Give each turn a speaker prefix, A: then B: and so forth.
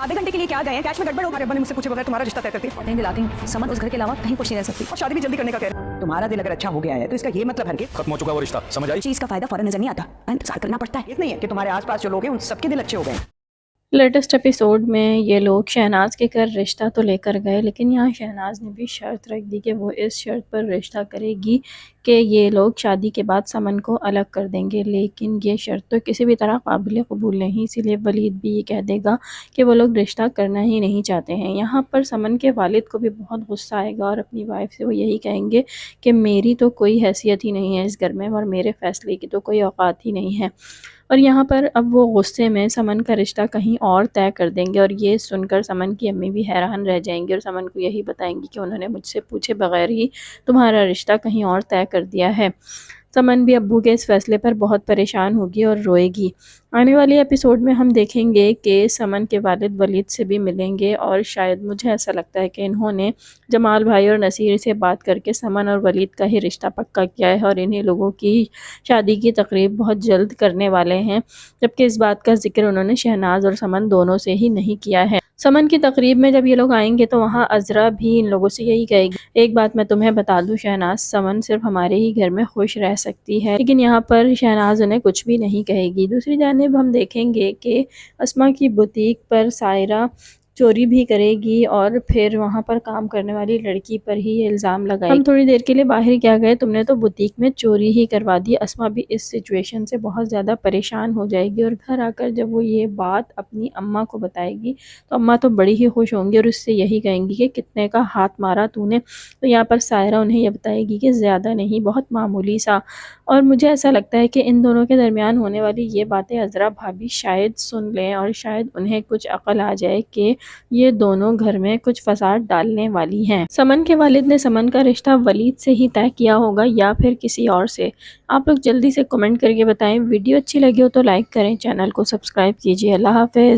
A: आधे घंटे के लिए क्या गए हैं? कैश में गड़बड़ हो, हमारे अब्बा ने मुझसे पूछे बगैर तुम्हारा रिश्ता तय करती है। दिलाती हूँ, समन उस घर के अलावा कहीं खुश नहीं रह सकती और शादी भी जल्दी करने का कह रहा है। तुम्हारा दिल अगर अच्छा हो गया है तो इसका ये मतलब है कि
B: खत्म हो चुका वो रिश्ता, समझ आई?
A: चीज का फायदा फौरन नजर नहीं आता, इंतजार करना पड़ता है। नहीं है कि तुम्हारे आसपास जो लोग हैं उन सबके दिल अच्छे हो गए।
C: लेटेस्ट एपिसोड में ये लोग शहनाज के घर रिश्ता तो लेकर गए, लेकिन यहाँ शहनाज ने भी शर्त रख दी कि वो इस शर्त पर रिश्ता करेगी कि ये लोग शादी के बाद समन को अलग कर देंगे। लेकिन ये शर्त तो किसी भी तरह काबिल कबूल नहीं, इसीलिए वलीद भी ये कह देगा कि वो लोग रिश्ता करना ही नहीं चाहते हैं। यहाँ पर समन के वालिद को भी बहुत गुस्सा आएगा और अपनी वाइफ से वो यही कहेंगे कि मेरी तो कोई हैसियत ही नहीं है इस घर में और मेरे फ़ैसले की तो कोई औकात ही नहीं है। और यहाँ पर अब वो गुस्से में समन का रिश्ता कहीं और तय कर देंगे और ये सुनकर समन की अम्मी भी हैरान रह जाएंगी और समन को यही बताएंगी कि उन्होंने मुझसे पूछे बगैर ही तुम्हारा रिश्ता कहीं और तय कर दिया है। समन भी अब्बू के इस फैसले पर बहुत परेशान होगी और रोएगी। आने वाले एपिसोड में हम देखेंगे कि समन के वालिद वलीद से भी मिलेंगे और शायद मुझे ऐसा लगता है कि इन्होंने जमाल भाई और नसीर से बात करके समन और वलीद का ही रिश्ता पक्का किया है और इन्हीं लोगों की शादी की तकरीब बहुत जल्द करने वाले हैं, जबकि इस बात का जिक्र उन्होंने शहनाज और समन दोनों से ही नहीं किया है। समन की तकरीब में जब ये लोग आएंगे तो वहाँ अज़रा भी इन लोगों से यही कहेगी, एक बात मैं तुम्हें बता दूं शहनाज, समन सिर्फ हमारे ही घर में खुश रह सकती है। लेकिन यहाँ पर शहनाज उन्हें कुछ भी नहीं कहेगी। दूसरी जानिब हम देखेंगे कि अस्मा की बुटीक पर सायरा चोरी भी करेगी और फिर वहाँ पर काम करने वाली लड़की पर ही ये इल्ज़ाम लगाएगी। हम थोड़ी देर के लिए बाहर क्या गए, तुमने तो बुटीक में चोरी ही करवा दी। अस्मा भी इस सिचुएशन से बहुत ज़्यादा परेशान हो जाएगी और घर आकर जब वो ये बात अपनी अम्मा को बताएगी तो अम्मा तो बड़ी ही खुश होंगी और उससे यही कहेंगी कि कितने का हाथ मारा तूने। तो यहाँ पर सायरा उन्हें यह बताएगी कि ज़्यादा नहीं, बहुत मामूली सा। और मुझे ऐसा लगता है कि इन दोनों के दरमियान होने वाली ये बातें अज़रा भाभी शायद सुन लें और शायद उन्हें कुछ अकल आ जाए कि ये दोनों घर में कुछ फसाद डालने वाली हैं। समन के वालिद ने समन का रिश्ता वलीद से ही तय किया होगा या फिर किसी और से? आप लोग जल्दी से कमेंट करके बताएं। वीडियो अच्छी लगी हो तो लाइक करें, चैनल को सब्सक्राइब कीजिए। अल्लाह हाफ़िज़।